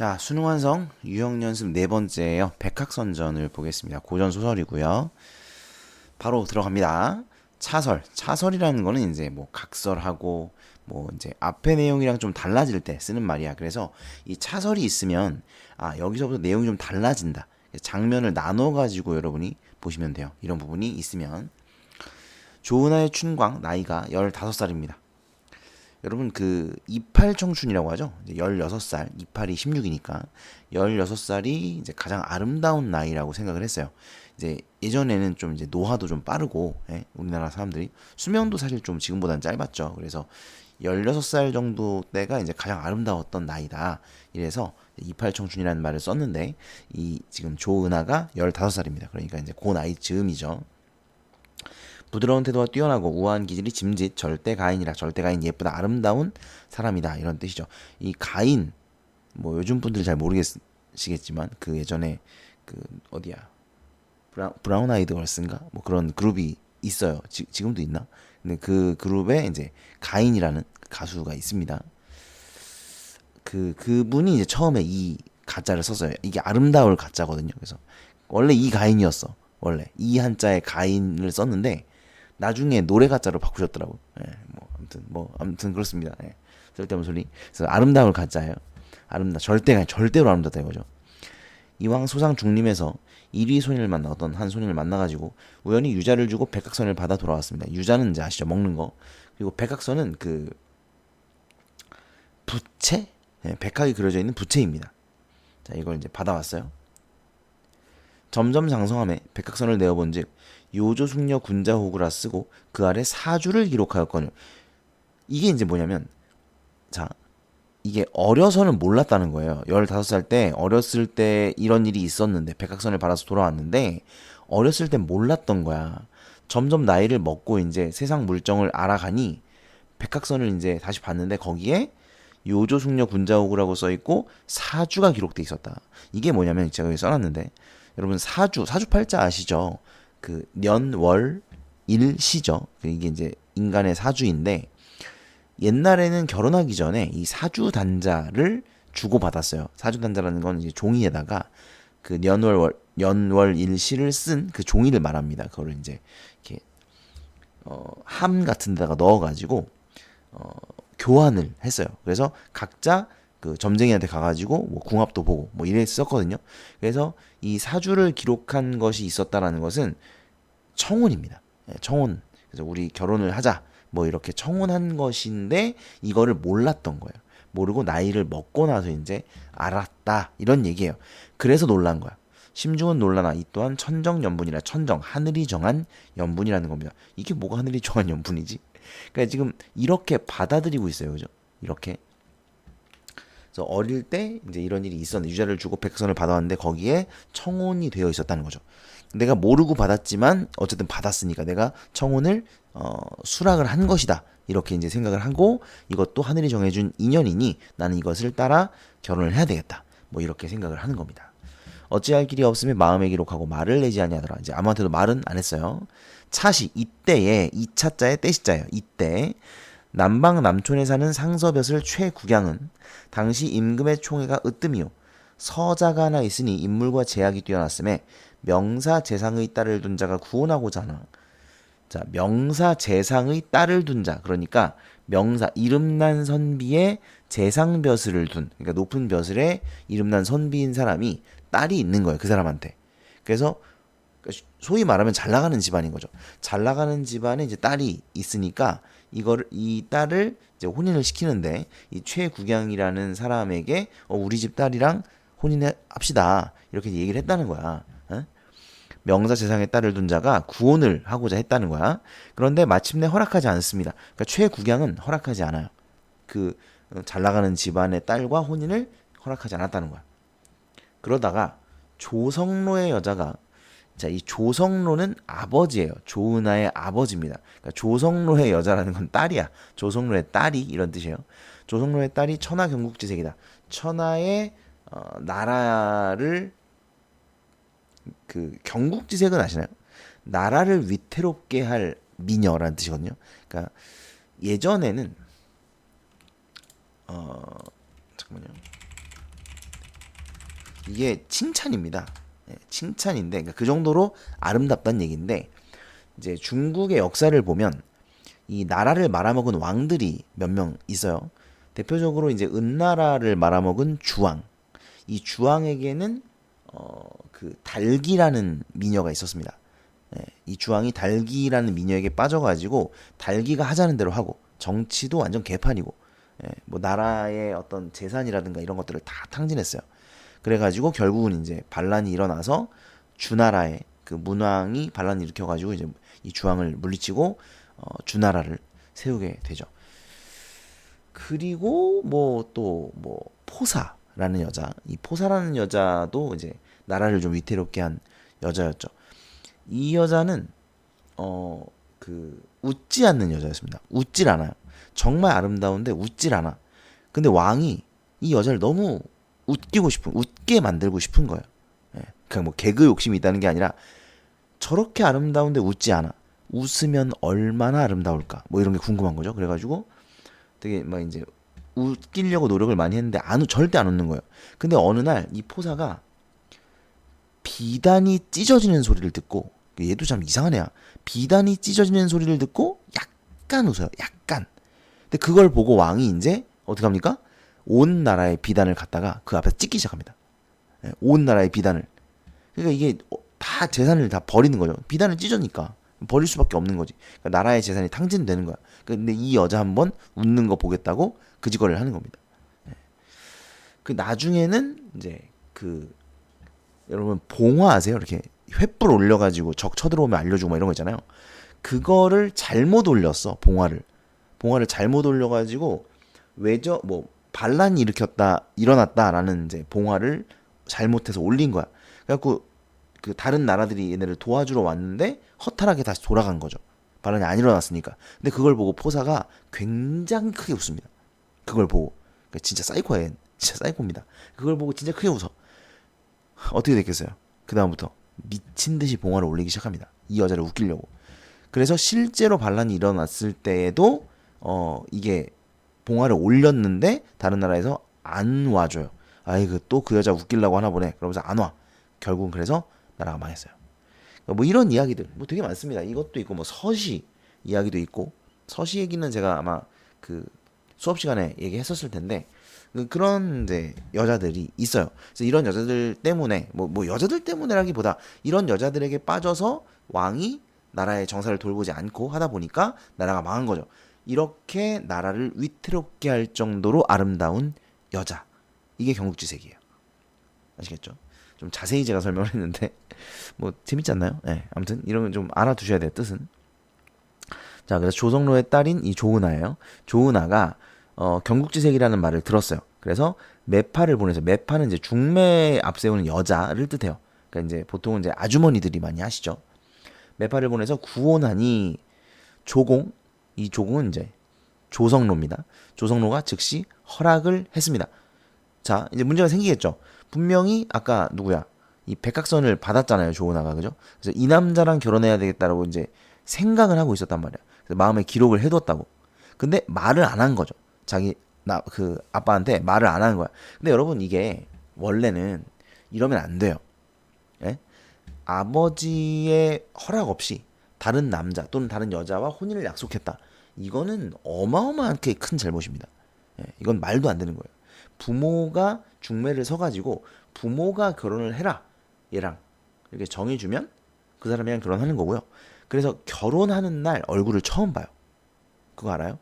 자, 수능 완성 유형 연습 네 번째예요. 백학선전을 보겠습니다. 고전 소설이고요. 바로 들어갑니다. 차설. 차설이라는 거는 이제 뭐 각설하고 뭐 이제 앞에 내용이랑 좀 달라질 때 쓰는 말이야. 그래서 이 차설이 있으면 여기서부터 내용이 좀 달라진다. 장면을 나눠 가지고 여러분이 보시면 돼요. 이런 부분이 있으면 조은하의 춘광 나이가 15살입니다. 여러분 그 28 청춘이라고 하죠. 이제 16살, 28이 16이니까 16살이 이제 가장 아름다운 나이라고 생각을 했어요. 이제 예전에는 좀 이제 노화도 좀 빠르고 우리나라 사람들이 수명도 사실 좀 지금보다는 짧았죠. 그래서 16살 정도 때가 이제 가장 아름다웠던 나이다. 이래서 28 청춘이라는 말을 썼는데 이 지금 조은하가 15살입니다. 그러니까 이제 그 나이 즈음이죠. 부드러운 태도가 뛰어나고 우아한 기질이 짐짓 절대 가인이라 절대 가인 예쁘다 아름다운 사람이다 이런 뜻이죠. 이 가인 뭐 요즘 분들 잘 모르시겠지만 그 예전에 그 어디야 브라운 아이드 걸스인가 뭐 그런 그룹이 있어요. 지금도 있나? 근데 그 그룹에 이제 가인이라는 가수가 있습니다. 그분이 이제 처음에 이 가짜를 썼어요. 이게 아름다울 가짜거든요. 그래서 원래 이 가인이었어. 원래 이 한자에 가인을 썼는데 나중에 노래 가짜로 바꾸셨더라고. 아무튼 그렇습니다. 쓸데없는 소리. 그래서 아름다울 가짜예요. 절대로 아름답다 이거죠. 이왕 소상 중림에서 이리 소년을 만나 어떤 한 소년을 만나가지고 우연히 유자를 주고 백학선을 받아 돌아왔습니다. 유자는 이제 아시죠? 먹는 거. 그리고 백학선은 그 부채? 백학이 그려져 있는 부채입니다. 자, 이걸 이제 받아왔어요. 점점 장성함에 백학선을 내어본즉 요조숙녀 군자호구라 쓰고 그 아래 사주를 기록하였거든요. 이게 이제 뭐냐면 자 이게 어려서는 몰랐다는 거예요. 15살 때 어렸을 때 이런 일이 있었는데 백학선을 받아서 돌아왔는데 어렸을 때 몰랐던 거야. 점점 나이를 먹고 이제 세상 물정을 알아가니 백학선을 이제 다시 봤는데 거기에 요조숙녀 군자호구라고 써있고 사주가 기록돼 있었다. 이게 뭐냐면 제가 여기 써놨는데 여러분 사주팔자 아시죠? 그 년월 일시죠. 이게 이제 인간의 사주인데 옛날에는 결혼하기 전에 이 사주 단자를 주고 받았어요. 사주 단자라는 건 이제 종이에다가 그 년월 일시를 쓴 그 종이를 말합니다. 그거를 이제 이렇게 함 같은 데다가 넣어가지고 교환을 했어요. 그래서 각자 그 점쟁이한테 가가지고 뭐 궁합도 보고 뭐 이랬었거든요. 그래서 이 사주를 기록한 것이 있었다라는 것은 청혼입니다. 청혼. 그래서 우리 결혼을 하자. 뭐 이렇게 청혼한 것인데 이거를 몰랐던 거예요. 모르고 나이를 먹고 나서 이제 알았다. 이런 얘기예요. 그래서 놀란 거야. 심중은 놀라나 이 또한 천정연분이라 천정 하늘이 정한 연분이라는 겁니다. 이게 뭐가 하늘이 정한 연분이지? 그러니까 지금 이렇게 받아들이고 있어요. 그죠? 이렇게. 그래서 어릴 때 이제 이런 일이 있었는데 유자를 주고 백선을 받아왔는데 거기에 청혼이 되어 있었다는 거죠. 내가 모르고 받았지만 어쨌든 받았으니까 내가 청혼을 수락을 한 것이다. 이렇게 이제 생각을 하고 이것도 하늘이 정해준 인연이니 나는 이것을 따라 결혼을 해야 되겠다. 뭐 이렇게 생각을 하는 겁니다. 어찌할 길이 없으면 마음에 기록하고 말을 내지 아니하더라. 이제 아무한테도 말은 안 했어요. 차시 이때에 이 차자에 때시자예요. 이때 남방 남촌에 사는 상서볕을 최국양은 당시 임금의 총애가 으뜸이요 서자가 하나 있으니 인물과 제약이 뛰어났음에 명사 재상의 딸을 둔 자가 구원하고자 하나. 자, 명사 재상의 딸을 둔 자. 그러니까 명사 이름난 선비의 재상벼슬을 둔. 그러니까 높은 벼슬에 이름난 선비인 사람이 딸이 있는 거예요. 그 사람한테. 그래서 소위 말하면 잘 나가는 집안인 거죠. 잘 나가는 집안에 이제 딸이 있으니까 이 딸을 이제 혼인을 시키는데 이 최국양이라는 사람에게 우리 집 딸이랑 혼인합시다 이렇게 얘기를 했다는 거야. 명사 재상의 딸을 둔 자가 구혼을 하고자 했다는 거야. 그런데 마침내 허락하지 않습니다. 그러니까 최국양은 허락하지 않아요. 그 잘 나가는 집안의 딸과 혼인을 허락하지 않았다는 거야. 그러다가 조성로의 여자가 자, 이 조성로는 아버지예요. 조은하의 아버지입니다. 그러니까 조성로의 여자라는 건 딸이야. 조성로의 딸이 이런 뜻이에요. 조성로의 딸이 천하 경국지색이다. 천하의 나라를 그 경국지색은 아시나요? 나라를 위태롭게 할 미녀라는 뜻이거든요. 그러니까 예전에는 잠깐만요. 이게 칭찬입니다. 칭찬인데 그러니까 그 정도로 아름답다는 얘기인데 이제 중국의 역사를 보면 이 나라를 말아먹은 왕들이 몇 명 있어요. 대표적으로 이제 은나라를 말아먹은 주왕. 이 주왕에게는 그 달기라는 미녀가 있었습니다. 이 주왕이 달기라는 미녀에게 빠져가지고 달기가 하자는 대로 하고 정치도 완전 개판이고 뭐 나라의 어떤 재산이라든가 이런 것들을 다 탕진했어요. 그래가지고 결국은 이제 반란이 일어나서 주나라의 그 문왕이 반란을 일으켜가지고 이제 이 주왕을 물리치고 주나라를 세우게 되죠. 그리고 뭐 또 뭐 포사라는 여자, 이 포사라는 여자도 이제 나라를 좀 위태롭게 한 여자였죠. 이 여자는 그 웃지 않는 여자였습니다. 웃질 않아요. 정말 아름다운데 웃질 않아. 근데 왕이 이 여자를 너무 웃게 만들고 싶은 거예요. 그냥 뭐 개그 욕심이 있다는 게 아니라 저렇게 아름다운데 웃지 않아. 웃으면 얼마나 아름다울까? 뭐 이런 게 궁금한 거죠. 그래가지고 되게 막 이제 웃기려고 노력을 많이 했는데 절대 안 웃는 거예요. 근데 어느 날 이 포사가 비단이 찢어지는 소리를 듣고 얘도 참 이상한 애야. 비단이 찢어지는 소리를 듣고 약간 웃어요. 약간. 근데 그걸 보고 왕이 이제 어떻게 합니까? 온 나라의 비단을 갖다가 그 앞에서 찍기 시작합니다. 온 나라의 비단을. 그러니까 이게 다 재산을 다 버리는 거죠. 비단을 찢으니까 버릴 수밖에 없는 거지. 그러니까 나라의 재산이 탕진되는 거야. 근데 이 여자 한번 웃는 거 보겠다고 그 짓거리를 하는 겁니다. 그 나중에는 이제 그 여러분 봉화 아세요? 이렇게 횃불 올려가지고 적 쳐들어오면 알려주고 막 이런 거 있잖아요. 그거를 잘못 올렸어. 봉화를 잘못 올려가지고 외저 뭐 반란이 일어났다라는 이제 봉화를 잘못해서 올린 거야. 그래갖고 그 다른 나라들이 얘네를 도와주러 왔는데 허탈하게 다시 돌아간 거죠. 반란이 안 일어났으니까. 근데 그걸 보고 포사가 굉장히 크게 웃습니다. 그걸 보고 그러니까 진짜 사이코야. 진짜 사이코입니다. 그걸 보고 진짜 크게 웃어. 어떻게 됐겠어요? 그 다음부터 미친 듯이 봉화를 올리기 시작합니다. 이 여자를 웃기려고. 그래서 실제로 반란이 일어났을 때에도 이게 봉화를 올렸는데 다른 나라에서 안 와줘요. 아이고 또 그 여자 웃기려고 하나 보네. 그러면서 안 와. 결국은 그래서 나라가 망했어요. 뭐 이런 이야기들 뭐 되게 많습니다. 이것도 있고 뭐 서시 이야기도 있고 서시 얘기는 제가 아마 그 수업 시간에 얘기했었을 텐데 그런 이제 여자들이 있어요. 그래서 이런 여자들 때문에 뭐 여자들 때문에라기보다 이런 여자들에게 빠져서 왕이 나라의 정사를 돌보지 않고 하다 보니까 나라가 망한 거죠. 이렇게 나라를 위태롭게 할 정도로 아름다운 여자. 이게 경국지색이에요. 아시겠죠? 좀 자세히 제가 설명을 했는데 뭐 재밌지 않나요? 네, 아무튼 이런 건 좀 알아두셔야 돼요. 뜻은. 자, 그래서 조성로의 딸인 이 조은하예요. 조은하가 경국지색이라는 말을 들었어요. 그래서 매파를 보내서 매파는 이제 중매 앞세우는 여자를 뜻해요. 그러니까 이제 보통은 이제 아주머니들이 많이 하시죠. 매파를 보내서 구원하니 이 조공은 이제 조성로입니다. 조성로가 즉시 허락을 했습니다. 자, 이제 문제가 생기겠죠. 분명히 아까 누구야? 이 백학선을 받았잖아요, 조은하가. 그죠? 그래서 이 남자랑 결혼해야 되겠다라고 이제 생각을 하고 있었단 말이야. 그래서 마음에 기록을 해뒀다고. 근데 말을 안 한 거죠. 그 아빠한테 말을 안 한 거야. 근데 여러분 이게 원래는 이러면 안 돼요. 예? 아버지의 허락 없이 다른 남자 또는 다른 여자와 혼인을 약속했다. 이거는 어마어마하게 큰 잘못입니다. 예, 이건 말도 안 되는 거예요. 부모가 중매를 서가지고 부모가 결혼을 해라 얘랑 이렇게 정해주면 그 사람이랑 결혼하는 거고요. 그래서 결혼하는 날 얼굴을 처음 봐요. 그거 알아요?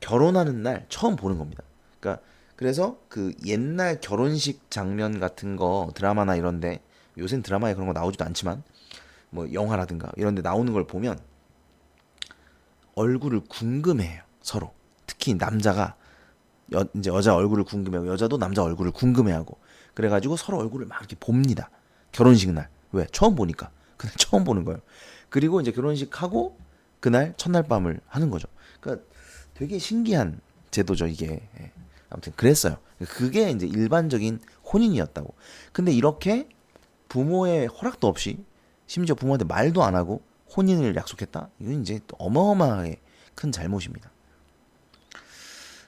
결혼하는 날 처음 보는 겁니다. 그러니까 그래서 그 옛날 결혼식 장면 같은 거 드라마나 이런데 요새는 드라마에 그런 거 나오지도 않지만 뭐 영화라든가 이런데 나오는 걸 보면 얼굴을 궁금해해요. 서로. 특히 남자가 이제 여자 얼굴을 궁금해하고 여자도 남자 얼굴을 궁금해하고 그래가지고 서로 얼굴을 막 이렇게 봅니다. 결혼식 날. 왜? 처음 보니까. 그날 처음 보는 거예요. 그리고 이제 결혼식 하고 그날 첫날 밤을 하는 거죠. 그러니까 되게 신기한 제도죠 이게. 아무튼 그랬어요. 그게 이제 일반적인 혼인이었다고. 근데 이렇게 부모의 허락도 없이 심지어 부모한테 말도 안 하고 혼인을 약속했다? 이건 이제 또 어마어마하게 큰 잘못입니다.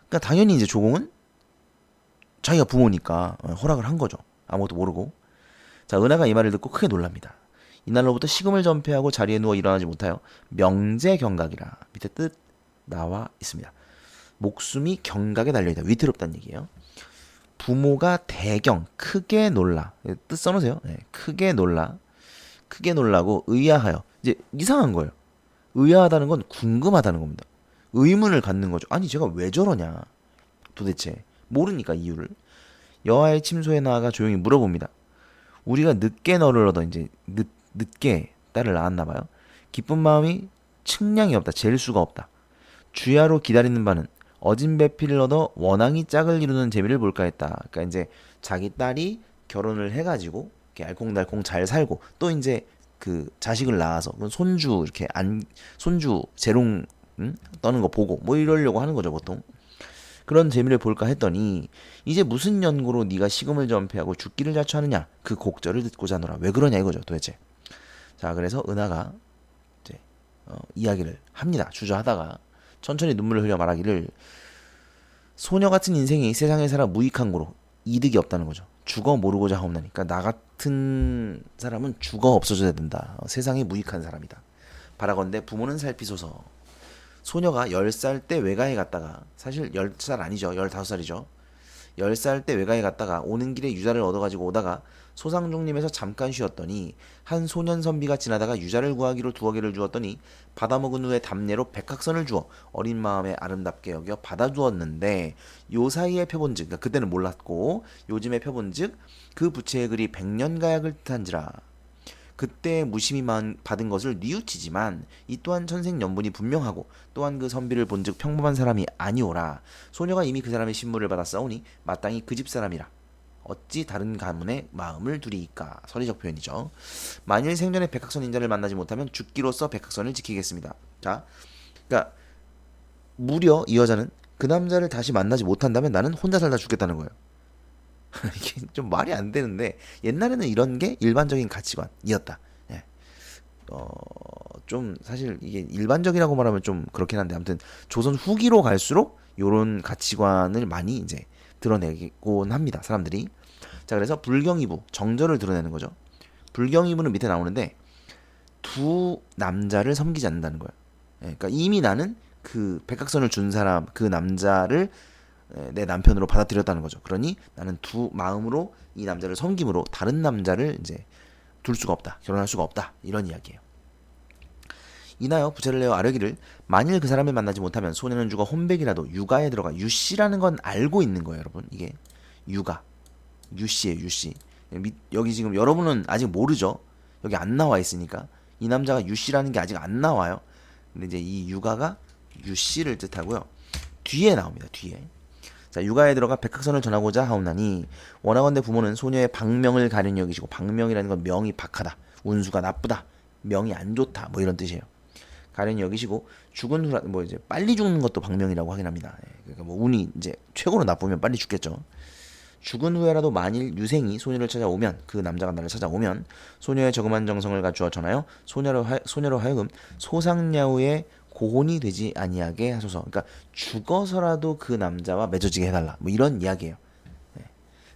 그러니까 당연히 이제 조공은 자기가 부모니까 허락을 한 거죠. 아무것도 모르고. 자, 은하가 이 말을 듣고 크게 놀랍니다. 이날로부터 식음을 전폐하고 자리에 누워 일어나지 못하여 명제경각이라 밑에 뜻 나와 있습니다. 목숨이 경각에 달려있다. 위태롭다는 얘기예요. 부모가 대경 크게 놀라. 뜻 써놓으세요. 네, 크게 놀라고 의아하여. 이제 이상한 거예요. 의아하다는 건 궁금하다는 겁니다. 의문을 갖는 거죠. 아니 제가 왜 저러냐 도대체. 모르니까 이유를. 여아의 침소에 나아가 조용히 물어봅니다. 우리가 늦게 너를 얻어 이제 늦게 딸을 낳았나 봐요. 기쁜 마음이 측량이 없다. 잴 수가 없다. 주야로 기다리는 바는 어진 배필을 얻어 원앙이 짝을 이루는 재미를 볼까 했다. 그러니까 이제 자기 딸이 결혼을 해가지고 이렇게 알콩달콩 잘 살고 또 이제 그 자식을 낳아서 손주 이렇게 안 손주 재롱 떠는 거 보고 뭐 이러려고 하는 거죠 보통. 그런 재미를 볼까 했더니 이제 무슨 연고로 네가 식음을 전폐하고 죽기를 자초하느냐 그 곡절을 듣고자 하노라. 왜 그러냐 이거죠 도대체. 자 그래서 은하가 이제 이야기를 합니다. 주저하다가 천천히 눈물을 흘려 말하기를 소녀 같은 인생이 세상에 살아 무익한 거로 이득이 없다는 거죠. 죽어 모르고자 하옵나니까 나 같은 사람은 죽어 없어져야 된다. 세상이 무익한 사람이다. 바라건대 부모는 살피소서. 소녀가 10살 때 외가에 갔다가 사실 10살 아니죠. 15살이죠. 10살 때 외가에 갔다가 오는 길에 유자를 얻어가지고 오다가 소상종림에서 잠깐 쉬었더니 한 소년 선비가 지나다가 유자를 구하기로 두어 개를 주었더니 받아먹은 후에 답례로 백학선을 주어 어린 마음에 아름답게 여겨 받아주었는데 요 사이에 펴본즉 그러니까 그때는 몰랐고 요즘에 펴본즉 그 부채의 글이 백년가약을 뜻한지라. 그때 무심히 받은 것을 뉘우치지만 이 또한 천생연분이 분명하고 또한 그 선비를 본즉 평범한 사람이 아니오라. 소녀가 이미 그 사람의 신물을 받았사오니 마땅히 그 집 사람이라. 어찌 다른 가문의 마음을 두리이까. 서리적 표현이죠. 만일 생전에 백학선 인자를 만나지 못하면 죽기로써 백학선을 지키겠습니다. 자, 그러니까 무려 이 여자는 그 남자를 다시 만나지 못한다면 나는 혼자 살다 죽겠다는 거예요. 이게 좀 말이 안 되는데 옛날에는 이런 게 일반적인 가치관이었다. 예. 좀 사실 이게 일반적이라고 말하면 좀 그렇긴 한데 아무튼 조선 후기로 갈수록 이런 가치관을 많이 이제 드러내곤 합니다. 사람들이. 자 그래서 불경이부 정절을 드러내는 거죠. 불경이부는 밑에 나오는데 두 남자를 섬기지 않는다는 거예요. 예. 그러니까 이미 나는 그 백학선을 준 사람 그 남자를 내 남편으로 받아들였다는 거죠. 그러니 나는 두 마음으로 이 남자를 섬김으로 다른 남자를 이제 둘 수가 없다. 결혼할 수가 없다. 이런 이야기예요. 이나여 부채를 내어 아뢰기를 만일 그 사람을 만나지 못하면 소녀는 죽어 혼백이라도 육아에 들어가. 유씨라는 건 알고 있는 거예요, 여러분. 이게 육아. 유씨예요, 유씨. 여기 지금 여러분은 아직 모르죠. 여기 안 나와 있으니까. 이 남자가 유씨라는 게 아직 안 나와요. 근데 이제 이 육아가 유씨를 뜻하고요. 뒤에 나옵니다. 뒤에. 자 육아에 들어가 백학선을 전하고자 하옵나니 원하건대 부모는 소녀의 방명을 가련히 여기시고 방명이라는 건 명이 박하다 운수가 나쁘다 명이 안 좋다 뭐 이런 뜻이에요. 가련히 여기시고 죽은 후라 뭐 이제 빨리 죽는 것도 방명이라고 하긴 합니다. 그러니까 뭐 운이 이제 최고로 나쁘면 빨리 죽겠죠. 죽은 후에라도 만일 유생이 소녀를 찾아오면 그 남자가 나를 찾아오면 소녀의 저금한 정성을 갖추어 전하여 소녀로 하여금 소상야후의 고혼이 되지 아니하게 하소서. 그러니까 죽어서라도 그 남자와 맺어지게 해달라. 뭐 이런 이야기예요. 네.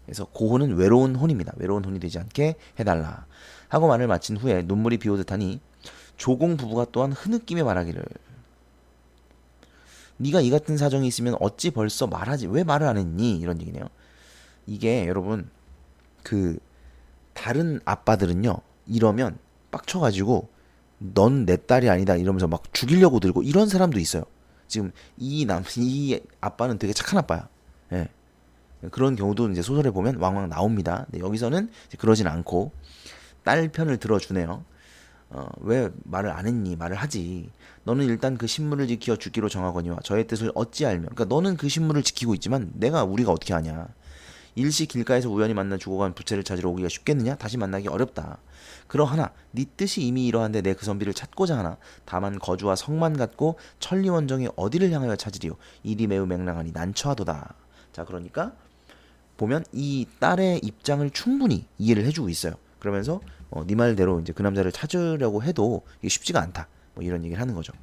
그래서 고혼은 외로운 혼입니다. 외로운 혼이 되지 않게 해달라. 하고 말을 마친 후에 눈물이 비오듯하니 조공 부부가 또한 흐느끼며 말하기를 네가 이 같은 사정이 있으면 어찌 벌써 말하지 왜 말을 안 했니? 이런 얘기네요. 이게 여러분 그 다른 아빠들은요 이러면 빡쳐가지고 넌 내 딸이 아니다 이러면서 막 죽이려고 들고 이런 사람도 있어요. 지금 이 아빠는 되게 착한 아빠야. 예. 그런 경우도 이제 소설에 보면 왕왕 나옵니다. 근데 여기서는 이제 그러진 않고 딸 편을 들어주네요. 왜 말을 안 했니? 말을 하지. 너는 일단 그 신물을 지켜 죽기로 정하거니와 저의 뜻을 어찌 알며. 그러니까 너는 그 신물을 지키고 있지만 우리가 어떻게 하냐. 일시 길가에서 우연히 만나 죽어간 부채를 찾으러 오기가 쉽겠느냐? 다시 만나기 어렵다. 그러하나 네 뜻이 이미 이러한데 내 그 선비를 찾고자 하나 다만 거주와 성만 갖고 천리원정이 어디를 향하여 찾으리요. 일이 매우 맹랑하니 난처하도다. 자 그러니까 보면 이 딸의 입장을 충분히 이해를 해주고 있어요. 그러면서 네 말대로 이제 그 남자를 찾으려고 해도 이게 쉽지가 않다. 뭐 이런 얘기를 하는 거죠.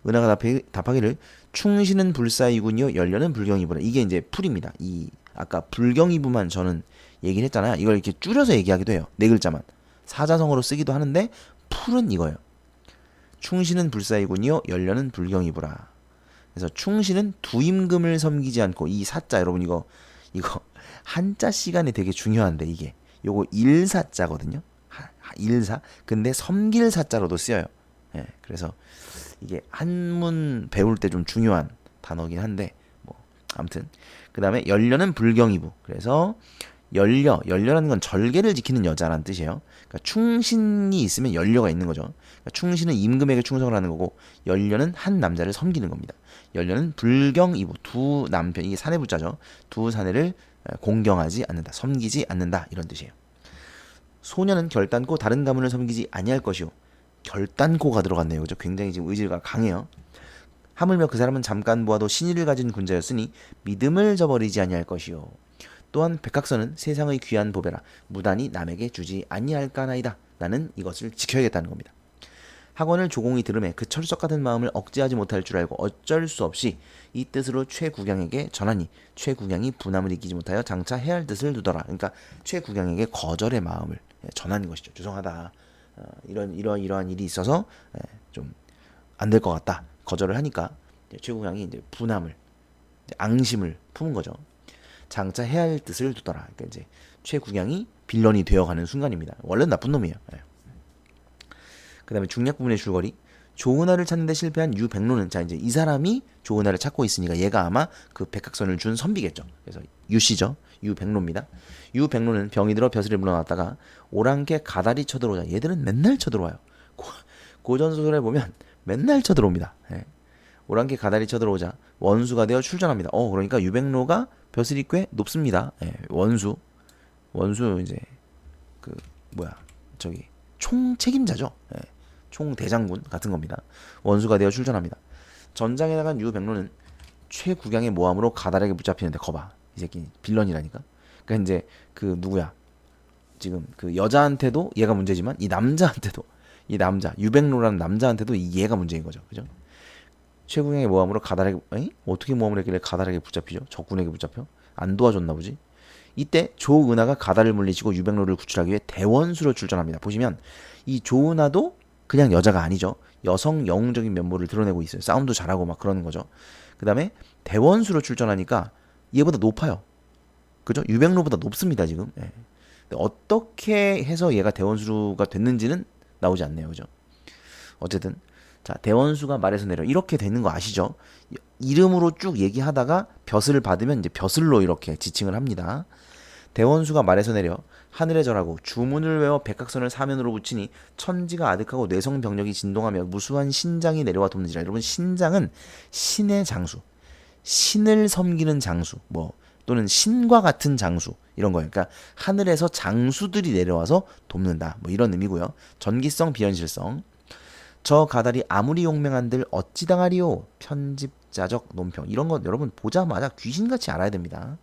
은하가 답하기를 충신은 불사이군요. 연련은 불경이구나. 이게 이제 풀입니다. 이 아까 불경이부만 저는 얘기를 했잖아요. 이걸 이렇게 줄여서 얘기하기도 해요. 네 글자만. 사자성어로 쓰기도 하는데 풀은 이거예요. 충신은 불사이군요. 연려는 불경이부라. 그래서 충신은 두임금을 섬기지 않고 이 사자 여러분 이거 한자 시간이 되게 중요한데 이게 요거 일사자거든요. 일사. 근데 섬길 사자로도 쓰여요. 예, 그래서 이게 한문 배울 때 좀 중요한 단어긴 한데 뭐 아무튼 그 다음에 연려는 불경이부. 그래서 연려라는 건 절개를 지키는 여자라는 뜻이에요. 그러니까 충신이 있으면 연려가 있는 거죠. 그러니까 충신은 임금에게 충성을 하는 거고 연려는 한 남자를 섬기는 겁니다. 연려는 불경이부. 두 남편 이게 사내부자죠. 두 사내를 공경하지 않는다, 섬기지 않는다 이런 뜻이에요. 소녀는 결단코 다른 가문을 섬기지 아니할 것이요. 결단코가 들어갔네요. 그죠? 굉장히 지금 의지가 강해요. 하물며 그 사람은 잠깐 보아도 신의를 가진 군자였으니 믿음을 저버리지 아니할 것이요. 또한 백학선은 세상의 귀한 보배라 무단히 남에게 주지 아니할까나이다. 나는 이것을 지켜야겠다는 겁니다. 학원을 조공이 들음에 그 철석 같은 마음을 억제하지 못할 줄 알고 어쩔 수 없이 이 뜻으로 최국양에게 전하니 최국양이 분함을 이기지 못하여 장차 해야 할 뜻을 두더라. 그러니까 최국양에게 거절의 마음을 전하는 것이죠. 죄송하다. 이러한 일이 있어서 좀 안 될 것 같다. 거절을 하니까 최국양이 이제 분함을 앙심을 품은 거죠. 장차 해야 할 뜻을 두더라. 그러니까 이제 최국양이 빌런이 되어가는 순간입니다. 원래는 나쁜 놈이에요. 그 다음에 중략 부분의 줄거리. 조은하를 찾는데 실패한 유백로는 자 이제 이 사람이 조은하를 찾고 있으니까 얘가 아마 그 백학선을 준 선비겠죠. 그래서 유씨죠. 유백로입니다. 유백로는 병이 들어 벼슬을 물어놨다가 오랑캐 가다리 쳐들어오자. 얘들은 맨날 쳐들어와요. 고전소설에 보면 맨날 쳐들어옵니다. 오랑캐 가다리 쳐들어오자 원수가 되어 출전합니다. 그러니까 유백로가 벼슬이 꽤 높습니다. 원수 이제 그 저기 총 책임자죠. 총 대장군 같은 겁니다. 원수가 되어 출전합니다. 전장에 나간 유백로는 최국양의 모함으로 가달에게 붙잡히는데 거봐 이 새끼 빌런이라니까. 그러니까 이제 그 누구야 지금 그 여자한테도 얘가 문제지만 이 남자한테도 이 남자 유백로라는 남자한테도 이 얘가 문제인 거죠. 그죠? 최국양의 모함으로 가달에게 어떻게 모함을 했길래 가달에게 붙잡히죠? 적군에게 붙잡혀? 안 도와줬나 보지? 이때 조은하가 가달을 물리치고 유백로를 구출하기 위해 대원수로 출전합니다. 보시면 이 조은하도 그냥 여자가 아니죠. 여성 영웅적인 면모를 드러내고 있어요. 싸움도 잘하고 막 그러는 거죠. 그 다음에 대원수로 출전하니까 얘보다 높아요. 그죠? 유백로보다 높습니다 지금. 근데 어떻게 해서 얘가 대원수가 됐는지는 나오지 않네요. 그죠? 어쨌든 자 대원수가 말에서 내려 이렇게 되는 거 아시죠? 이름으로 쭉 얘기하다가 벼슬을 받으면 이제 벼슬로 이렇게 지칭을 합니다. 대원수가 말에서 내려 하늘에 절하고 주문을 외워 백학선을 사면으로 붙이니 천지가 아득하고 뇌성병력이 진동하며 무수한 신장이 내려와 돕는지라. 여러분 신장은 신의 장수, 신을 섬기는 장수, 또는 신과 같은 장수 이런 거예요. 그러니까 하늘에서 장수들이 내려와서 돕는다. 이런 의미고요. 전기성, 비현실성. 저 가달이 아무리 용맹한들 어찌 당하리요. 편집자적 논평. 이런 거 여러분 보자마자 귀신같이 알아야 됩니다.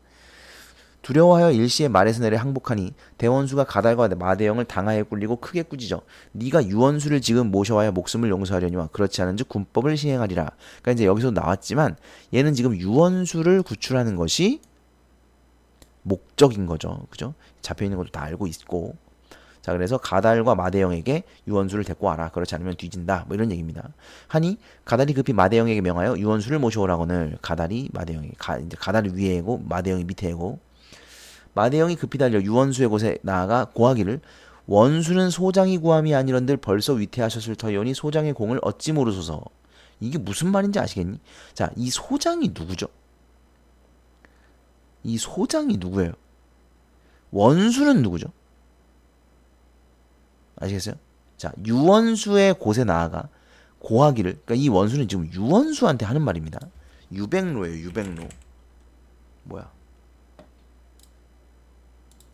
두려워하여 일시에 말에서 내려 항복하니 대원수가 가달과 마대영을 당하에 꿀리고 크게 꾸짖어 네가 유원수를 지금 모셔와야 목숨을 용서하려니와 그렇지 않은즉 군법을 시행하리라. 그러니까 이제 여기서 나왔지만 얘는 지금 유원수를 구출하는 것이 목적인 거죠. 그죠? 잡혀 있는 것도 다 알고 있고. 자 그래서 가달과 마대영에게 유원수를 데리고 와라. 그렇지 않으면 뒤진다. 이런 얘기입니다. 하니 가달이 급히 마대영에게 명하여 유원수를 모셔오라거늘. 가달이 마대영에게 이제 가달이 위에고 마대영이 밑에고. 마대영이 급히 달려 유원수의 곳에 나아가 고하기를 원수는 소장이 구함이 아니런들 벌써 위태하셨을 터이오니 소장의 공을 어찌 모르소서. 이게 무슨 말인지 아시겠니? 자, 이 소장이 누구죠? 이 소장이 누구예요? 원수는 누구죠? 아시겠어요? 자, 유원수의 곳에 나아가 고하기를. 그러니까 이 원수는 지금 유원수한테 하는 말입니다. 유백로예요, 유백로.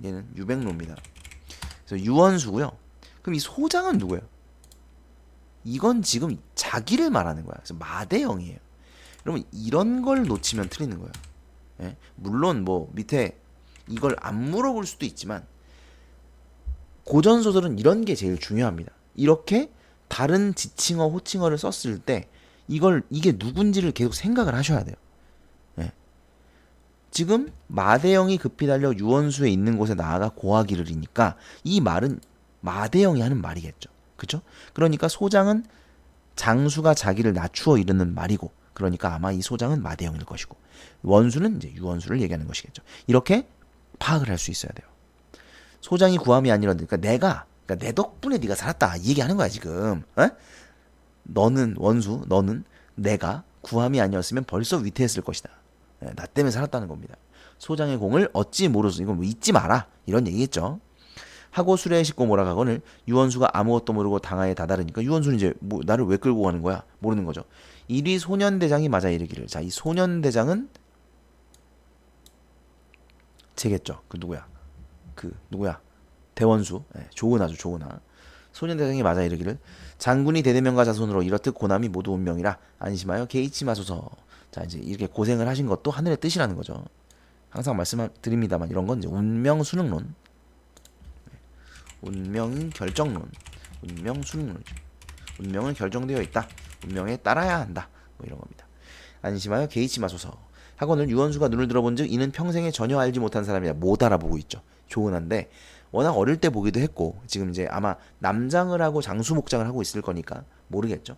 얘는 유백로입니다. 그래서 유원수고요. 그럼 이 소장은 누구예요? 이건 지금 자기를 말하는 거야. 그래서 마대영이에요. 여러분 이런 걸 놓치면 틀리는 거예요. 물론 밑에 이걸 안 물어볼 수도 있지만 고전 소설은 이런 게 제일 중요합니다. 이렇게 다른 지칭어, 호칭어를 썼을 때 이게 누군지를 계속 생각을 하셔야 돼요. 지금 마대영이 급히 달려 유원수에 있는 곳에 나아가 고하기를 이니까 이 말은 마대영이 하는 말이겠죠. 그죠? 그러니까 소장은 장수가 자기를 낮추어 이르는 말이고, 그러니까 아마 이 소장은 마대영일 것이고, 원수는 이제 유원수를 얘기하는 것이겠죠. 이렇게 파악을 할 수 있어야 돼요. 소장이 구함이 아니라, 그러니까 내 덕분에 네가 살았다 이 얘기하는 거야 지금. 어? 너는 원수, 너는 내가 구함이 아니었으면 벌써 위태했을 것이다. 나 때문에 살았다는 겁니다. 소장의 공을 어찌 모르소, 이건 뭐 잊지 마라 이런 얘기겠죠. 하고 수레에 싣고 몰아가거늘 유원수가 아무것도 모르고 당하에 다다르니까 유원수는 이제 뭐 나를 왜 끌고 가는 거야 모르는 거죠. 이리 소년대장이 맞아 이르기를. 자, 이 소년대장은 쟤겠죠. 누구야? 대원수. 조은하죠, 조은하. 소년대장이 맞아 이르기를 장군이 대대명과 자손으로 이렇듯 고남이 모두 운명이라 안심하여 개의치 마소서. 자, 이제 이렇게 고생을 하신 것도 하늘의 뜻이라는 거죠. 항상 말씀드립니다만 이런 건 이제 운명 수능론, 운명 결정론, 운명 수능론이죠. 운명은 결정되어 있다. 운명에 따라야 한다. 뭐 이런 겁니다. 안심하여 개의치 마소서. 하고는 유원수가 눈을 들어본즉 이는 평생에 전혀 알지 못한 사람이라 못 알아보고 있죠. 조은한데 워낙 어릴 때 보기도 했고 지금 이제 아마 남장을 하고 장수 목장을 하고 있을 거니까 모르겠죠.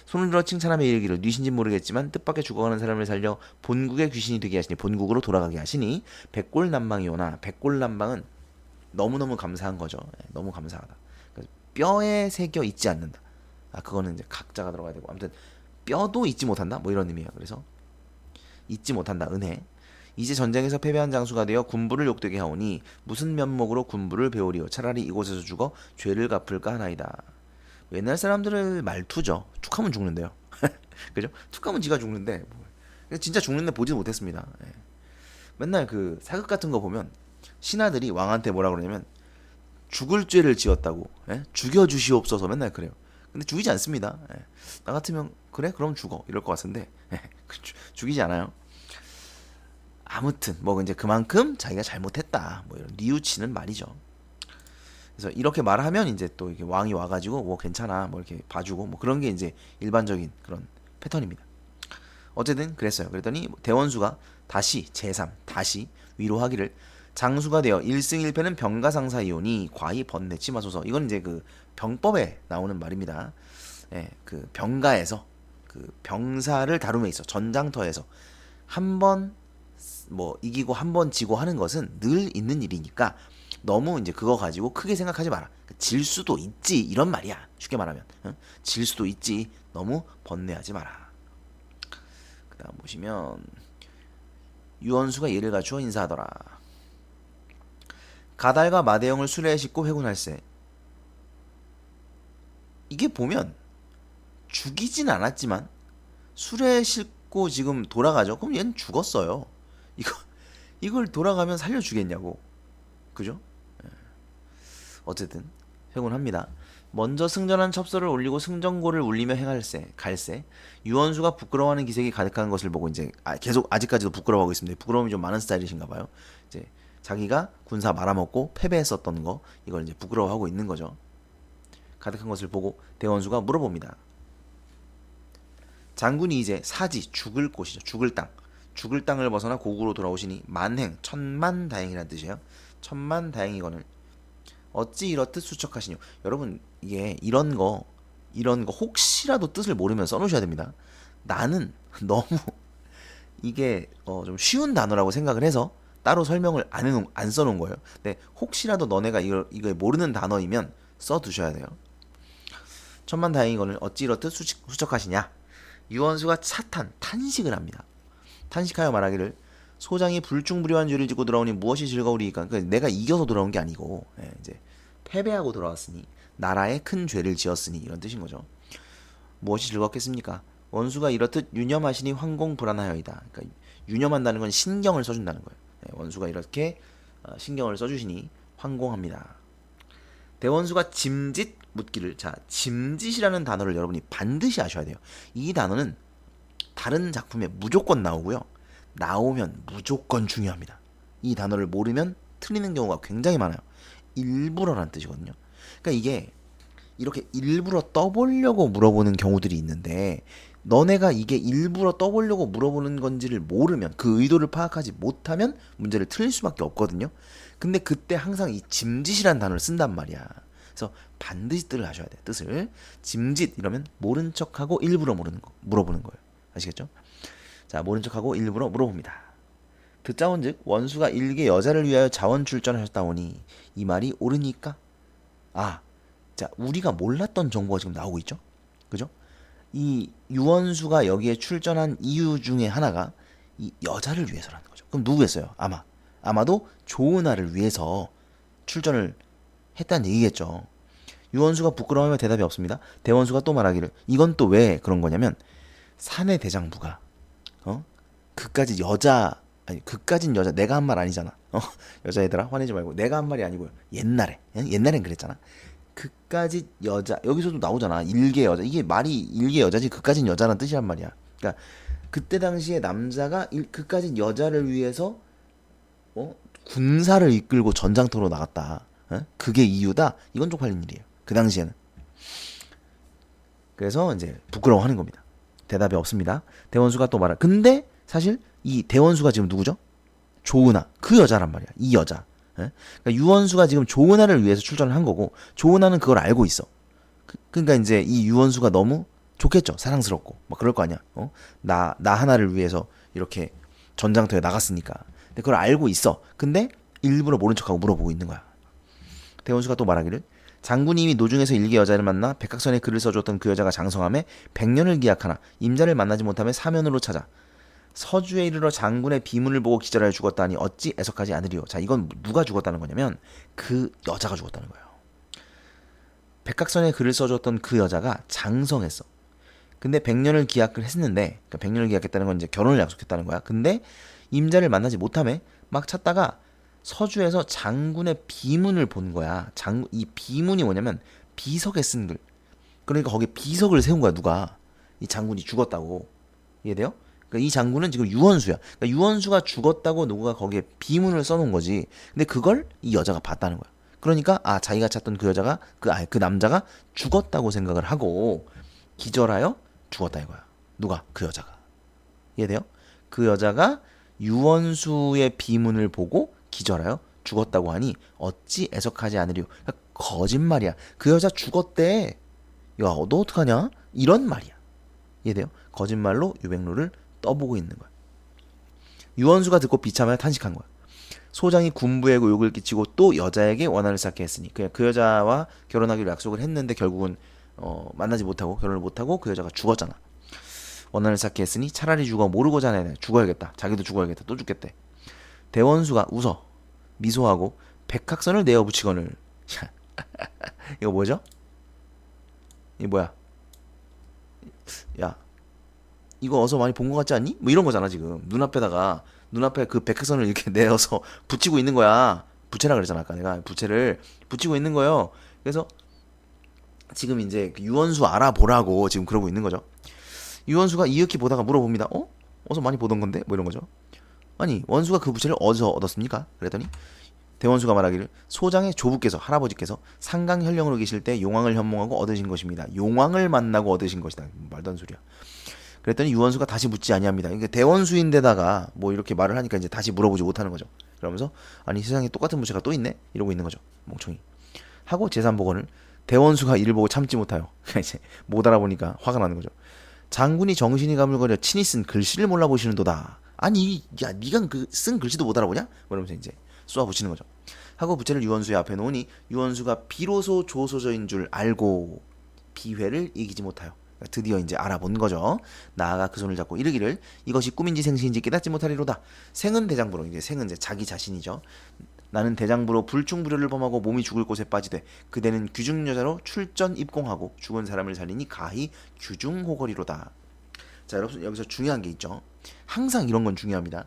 손을 들어 칭찬하며 이르기를 뉘신진 모르겠지만 뜻밖의 죽어가는 사람을 살려 본국의 귀신이 되게 하시니 본국으로 돌아가게 하시니 백골난방이오나. 백골난방은 너무너무 감사한 거죠. 너무 감사하다. 뼈에 새겨 있지 않는다. 그거는 이제 각자가 들어가야 되고, 아무튼 뼈도 잊지 못한다 뭐 이런 의미예요. 그래서 잊지 못한다, 은혜. 이제 전쟁에서 패배한 장수가 되어 군부를 욕되게 하오니 무슨 면목으로 군부를 배우리오. 차라리 이곳에서 죽어 죄를 갚을까 하나이다. 옛날 사람들의 말투죠. 툭하면 죽는데요. 그죠? 툭하면 지가 죽는데 진짜 죽는데 보지도 못했습니다. 맨날 그 사극 같은 거 보면 신하들이 왕한테 뭐라 그러냐면 죽을 죄를 지었다고, 죽여주시옵소서 맨날 그래요. 근데 죽이지 않습니다. 나 같으면 그래? 그럼 죽어 이럴 것 같은데 죽이지 않아요. 아무튼 뭐 이제 그만큼 자기가 잘못했다 뭐 이런 뉘우치는 말이죠. 그래서 이렇게 말하면 이제 또 이렇게 왕이 와가지고 뭐 괜찮아 뭐 이렇게 봐주고 뭐 그런 게 이제 일반적인 그런 패턴입니다. 어쨌든 그랬어요. 그랬더니 대원수가 다시 제3 다시 위로하기를 장수가 되어 1승 1패는 병가상사이오니 과히 번내치 마소서. 이건 이제 그 병법에 나오는 말입니다. 그 병가에서 그 병사를 다룸에 있어 전장터에서 한 번 뭐 이기고 한 번 지고 하는 것은 늘 있는 일이니까 너무 이제 그거 가지고 크게 생각하지 마라. 질 수도 있지 이런 말이야. 쉽게 말하면 질 수도 있지. 너무 번뇌하지 마라. 그다음 보시면 유원수가 예를 갖추어 인사하더라. 가달과 마대영을 수레에 싣고 회군할세. 이게 보면 죽이진 않았지만 수레에 싣고 지금 돌아가죠. 그럼 얘는 죽었어요. 이걸 돌아가면 살려주겠냐고. 그죠? 어쨌든 회군합니다. 먼저 승전한 첩서를 올리고 승전고를 울리며 행할세 갈세. 유원수가 부끄러워하는 기색이 가득한 것을 보고 이제 계속 아직까지도 부끄러워하고 있습니다. 부끄러움이 좀 많은 스타일이신가 봐요. 이제 자기가 군사 말아먹고 패배했었던 거 이걸 이제 부끄러워하고 있는 거죠. 가득한 것을 보고 대원수가 물어봅니다. 장군이 이제 사지 죽을 곳이죠. 죽을 땅을 벗어나 고국으로 돌아오시니 만행 천만다행이라는 뜻이에요. 천만다행이거늘 어찌 이렇듯 수척하시뇨. 여러분 이게 이런 거 혹시라도 뜻을 모르면 써놓으셔야 됩니다. 나는 너무 이게 좀 쉬운 단어라고 생각을 해서 따로 설명을 안 써놓은 거예요. 근데 혹시라도 너네가 이거 모르는 단어이면 써두셔야 돼요. 천만다행이거늘 어찌 이렇듯 수척하시냐. 유원수가 탄식을 합니다. 탄식하여 말하기를 소장이 불중불효한 죄를 짓고 돌아오니 무엇이 즐거우리까. 그러니까 내가 이겨서 돌아온 게 아니고 이제 패배하고 돌아왔으니 나라에 큰 죄를 지었으니 이런 뜻인 거죠. 무엇이 즐겁겠습니까? 원수가 이렇듯 유념하시니 황공불안하여이다. 그러니까 유념한다는 건 신경을 써준다는 거예요. 원수가 이렇게 신경을 써주시니 황공합니다. 대원수가 짐짓 묻기를. 자, 짐짓이라는 단어를 여러분이 반드시 아셔야 돼요. 이 단어는 다른 작품에 무조건 나오고요. 나오면 무조건 중요합니다. 이 단어를 모르면 틀리는 경우가 굉장히 많아요. 일부러란 뜻이거든요. 그러니까 이게 이렇게 일부러 떠보려고 물어보는 경우들이 있는데 너네가 이게 일부러 떠보려고 물어보는 건지를 모르면, 그 의도를 파악하지 못하면 문제를 틀릴 수밖에 없거든요. 근데 그때 항상 이 짐짓이라는 단어를 쓴단 말이야. 그래서 반드시 뜻을 아셔야 돼. 뜻을. 짐짓 이러면 모른 척하고 일부러 물어보는 거예요. 아시겠죠? 자, 모른 척하고 일부러 물어봅니다. 듣자온즉 원수가 일개 여자를 위하여 자원 출전하셨다오니 이 말이 옳으니까. 아, 자, 우리가 몰랐던 정보가 지금 나오고 있죠. 그죠? 이 유원수가 여기에 출전한 이유 중에 하나가 이 여자를 위해서라는 거죠. 그럼 누구겠어요? 아마도 조은하를 위해서 출전을 했다는 얘기겠죠. 유원수가 부끄러워하며 대답이 없습니다. 대원수가 또 말하기를, 이건 또 왜 그런 거냐면 사내 대장부가 그까지 여자, 아니 그까진 여자, 내가 한 말 아니잖아. 여자애들아 화내지 말고, 내가 한 말이 아니고요. 옛날엔 그랬잖아. 그까짓 여자, 여기서도 나오잖아. 일개 여자. 이게 말이 일개 여자지 그까짓 여자란 뜻이란 말이야. 그러니까 그때 당시에 남자가 그까짓 여자를 위해서 군사를 이끌고 전장터로 나갔다. 그게 이유다. 이건 쪽팔린 일이에요. 그 당시에는. 그래서 이제 부끄러워하는 겁니다. 대답이 없습니다. 대원수가 또 말하. 근데 사실 이 대원수가 지금 누구죠? 조은하. 그 여자란 말이야. 이 여자. 그러니까 유원수가 지금 조은하를 위해서 출전을 한 거고, 조은하는 그걸 알고 있어. 그러니까 이제 이 유원수가 너무 좋겠죠. 사랑스럽고 막 그럴 거 아니야. 나 하나를 위해서 이렇게 전장터에 나갔으니까. 근데 그걸 알고 있어. 근데 일부러 모른 척하고 물어보고 있는 거야. 대원수가 또 말하기를, 장군이 이미 노중에서 일개 여자를 만나 백학선에 글을 써줬던 그 여자가 장성함에 100년을 기약하나 임자를 만나지 못함에 사면으로 찾아 서주에 이르러 장군의 비문을 보고 기절하여 죽었다니 어찌 애석하지 않으리요. 자, 이건 누가 죽었다는 거냐면 그 여자가 죽었다는 거예요. 백학선에 글을 써줬던 그 여자가 장성했어. 근데 100년을 기약을 했는데, 그러니까 100년을 기약했다는 건 이제 결혼을 약속했다는 거야. 근데 임자를 만나지 못함에 막 찾다가 서주에서 장군의 비문을 본 거야. 이 비문이 뭐냐면 비석에 쓴 글. 그러니까 거기에 비석을 세운 거야, 누가. 이 장군이 죽었다고. 이해돼요? 그러니까 이 장군은 지금 유원수야. 그러니까 유원수가 죽었다고 누가 거기에 비문을 써놓은 거지. 근데 그걸 이 여자가 봤다는 거야. 그러니까 자기가 찾던 그 여자가 그 남자가 죽었다고 생각을 하고 기절하여 죽었다 이거야. 누가? 그 여자가. 이해돼요? 그 여자가 유원수의 비문을 보고 기절하여 죽었다고 하니 어찌 애석하지 않으리요. 그러니까 거짓말이야. 그 여자 죽었대. 야, 너 어떡하냐? 이런 말이야. 이해돼요? 거짓말로 유백로를 떠보고 있는 거야. 유원수가 듣고 비참하여 탄식한 거야. 소장이 군부에 욕을 끼치고 또 여자에게 원한을 쌓게 했으니, 그냥 그 여자와 결혼하기로 약속을 했는데 결국은 만나지 못하고 결혼을 못하고 그 여자가 죽었잖아. 원한을 쌓게 했으니 차라리 죽어 모르고 자네. 죽어야겠다. 자기도 죽어야겠다. 또 죽겠대. 대원수가 웃어 미소하고 백학선을 내어 붙이거늘. 이거 뭐죠? 이 뭐야? 야, 이거 어서 많이 본 것 같지 않니? 뭐 이런 거잖아. 지금 눈앞에 그 백학선을 이렇게 내어서 붙이고 있는 거야. 부채라 그랬잖아 아까 내가. 부채를 붙이고 있는 거예요. 그래서 지금 이제 유원수 알아보라고 지금 그러고 있는 거죠. 유원수가 이윽히 보다가 물어봅니다. 어서 많이 보던 건데? 뭐 이런 거죠. 아니, 원수가 그 부채를 어디서 얻었습니까? 그랬더니 대원수가 말하기를, 소장의 조부께서, 할아버지께서 상강현령으로 계실 때 용왕을 현몽하고 얻으신 것입니다. 용왕을 만나고 얻으신 것이다. 말도 안 소리야. 그랬더니 유원수가 다시 묻지 아니합니다. 이게 대원수인데다가 뭐 이렇게 말을 하니까 이제 다시 물어보지 못하는 거죠. 그러면서 아니, 세상에 똑같은 부채가 또 있네? 이러고 있는 거죠. 멍청이. 하고 제3복원을, 대원수가 이를 보고 참지 못하여 이제 못 알아보니까 화가 나는 거죠. 장군이 정신이 가물거려 친히 쓴 글씨를 몰라보시는도다. 아니, 야, 니가 그 쓴 글씨도 못 알아보냐? 그러면서 이제 쏘아 붙이는 거죠. 하고 부채를 유원수의 앞에 놓으니 유원수가 비로소 조소저인 줄 알고 비회를 이기지 못하여, 그러니까 드디어 이제 알아본 거죠. 나아가 그 손을 잡고 이르기를, 이것이 꿈인지 생시인지 깨닫지 못하리로다. 생은 대장부로, 이제 생은 이제 자기 자신이죠. 나는 대장부로 불충불효를 범하고 몸이 죽을 곳에 빠지되 그대는 귀중 여자로 출전 입공하고 죽은 사람을 살리니 가히 귀중호거리로다. 자, 여러분 여기서 중요한 게 있죠. 항상 이런 건 중요합니다.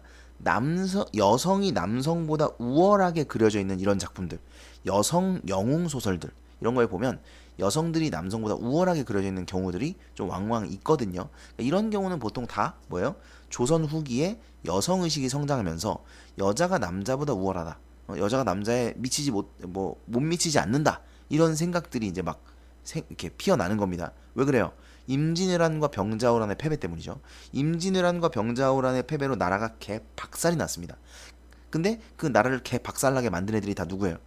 여성이 남성보다 우월하게 그려져 있는 이런 작품들, 여성 영웅 소설들, 이런 거에 보면 여성들이 남성보다 우월하게 그려져 있는 경우들이 좀 왕왕 있거든요. 이런 경우는 보통 다 뭐예요? 조선 후기에 여성 의식이 성장하면서 여자가 남자보다 우월하다, 여자가 남자에 못 미치지 않는다, 이런 생각들이 이제 막 이렇게 피어나는 겁니다. 왜 그래요? 임진왜란과 병자호란의 패배 때문이죠. 임진왜란과 병자호란의 패배로 나라가 개 박살이 났습니다. 근데 그 나라를 개 박살나게 만든 애들이 다 누구예요?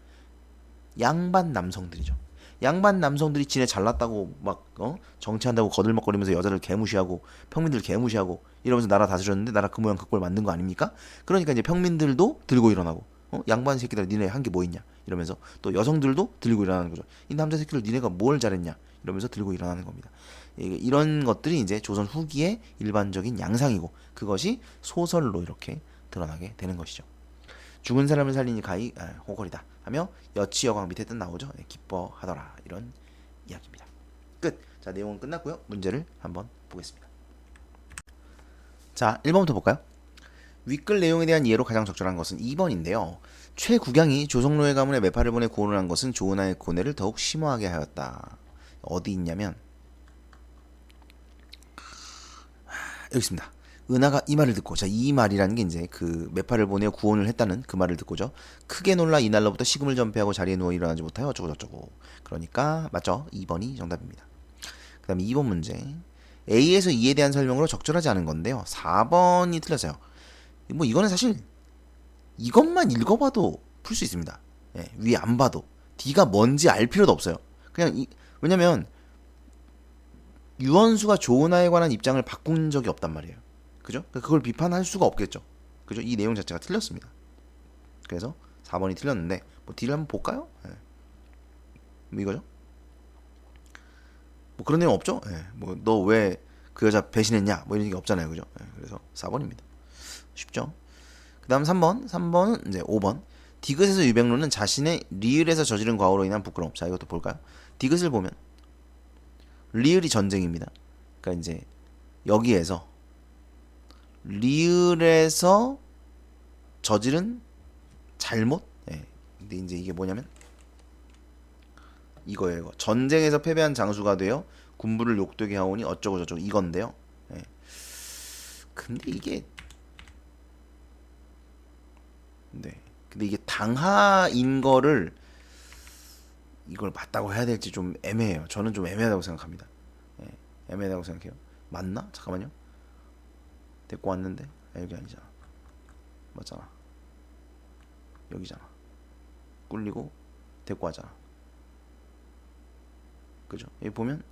양반 남성들이죠. 양반 남성들이 지네 잘났다고 막 정치한다고 거들먹거리면서 여자를 개무시하고 평민들 개무시하고 이러면서 나라 다스렸는데 나라 그 모양 그 꼴 만든 거 아닙니까? 그러니까 이제 평민들도 들고 일어나고 양반 새끼들 니네 한 게 뭐 있냐 이러면서 또 여성들도 들고 일어나는 거죠. 이 남자 새끼들 니네가 뭘 잘했냐 이러면서 들고 일어나는 겁니다. 이런 것들이 이제 조선 후기의 일반적인 양상이고 그것이 소설로 이렇게 드러나게 되는 것이죠. 죽은 사람을 살리니 가히 호걸이다 하며 여치 여광 밑에 뜻 나오죠. 네, 기뻐하더라 이런 이야기입니다. 끝. 자, 내용은 끝났고요. 문제를 한번 보겠습니다. 자, 1번부터 볼까요? 윗글 내용에 대한 이해로 가장 적절한 것은 2번인데요. 최국양이 조성로의 가문에 매파를 보내 구원을 한 것은 조은하의 고뇌를 더욱 심화하게 하였다. 어디 있냐면 여기 있습니다. 은하가 이 말을 듣고, 자, 이 말이라는 게 이제 그 매파를 보내어 구원을 했다는 그 말을 듣고죠. 크게 놀라 이날로부터 식음을 전폐하고 자리에 누워 일어나지 못하여 어쩌고저쩌고. 그러니까 맞죠? 2번이 정답입니다. 그 다음에 2번 문제. A에서 E에 대한 설명으로 적절하지 않은 건데요. 4번이 틀렸어요. 뭐 이거는 사실 이것만 읽어봐도 풀 수 있습니다. 예, 위에 안 봐도. D가 뭔지 알 필요도 없어요. 그냥 왜냐면 유원수가 조은하에 관한 입장을 바꾼 적이 없단 말이에요. 그죠? 그걸 비판할 수가 없겠죠. 그죠? 이 내용 자체가 틀렸습니다. 그래서 4번이 틀렸는데 뭐 D를 한번 볼까요? 예. 뭐 이거죠? 뭐 그런 내용 없죠? 예. 뭐 너 왜 그 여자 배신했냐? 뭐 이런 게 없잖아요. 그죠? 예. 그래서 4번입니다. 쉽죠? 그 다음 3번. 3번은 이제 5번. 디귿에서 유백로는 자신의 리을에서 저지른 과오로 인한 부끄러움. 자, 이것도 볼까요? 디귿을 보면 리을이 전쟁입니다. 그러니까 이제 여기에서 리을에서 저지른 잘못? 예. 근데 이제 이게 뭐냐면 이거예요. 이거. 전쟁에서 패배한 장수가 되어 군부를 욕되게 하오니 어쩌고 저쩌고 이건데요. 예. 근데 이게 근데 이게 당하인 거를 이걸 맞다고 해야 될지 좀 애매해요. 저는 좀 애매하다고 생각합니다. 예. 애매하다고 생각해요. 맞나? 잠깐만요. 데리고 왔는데 여기 아니잖아. 맞잖아. 여기잖아. 꿀리고 데리고 왔잖아. 그죠? 여기 보면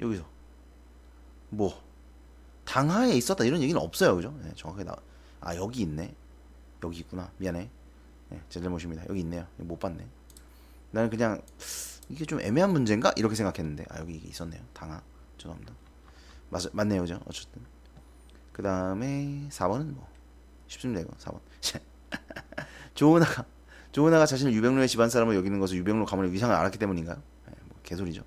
여기서 뭐 당하에 있었다 이런 얘기는 없어요. 그죠? 네, 정확하게 여기 있네. 여기 있구나. 미안해. 네, 제 잘못입니다. 여기 있네요. 못 봤네. 나는 그냥 이게 좀 애매한 문제인가 이렇게 생각했는데 여기 이게 있었네요. 당하. 죄송합니다. 맞네요. 그죠? 어쨌든 그 다음에 4번은 뭐 쉽습니다. 이거 4번. 조은하가 자신을 유백로의 집안 사람을 여기는 것을 유백로 가문의 위상을 알았기 때문인가요? 네, 뭐 개소리죠.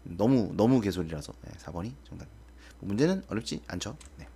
너무 개소리라서 4번이 정답입니다. 문제는 어렵지 않죠? 네.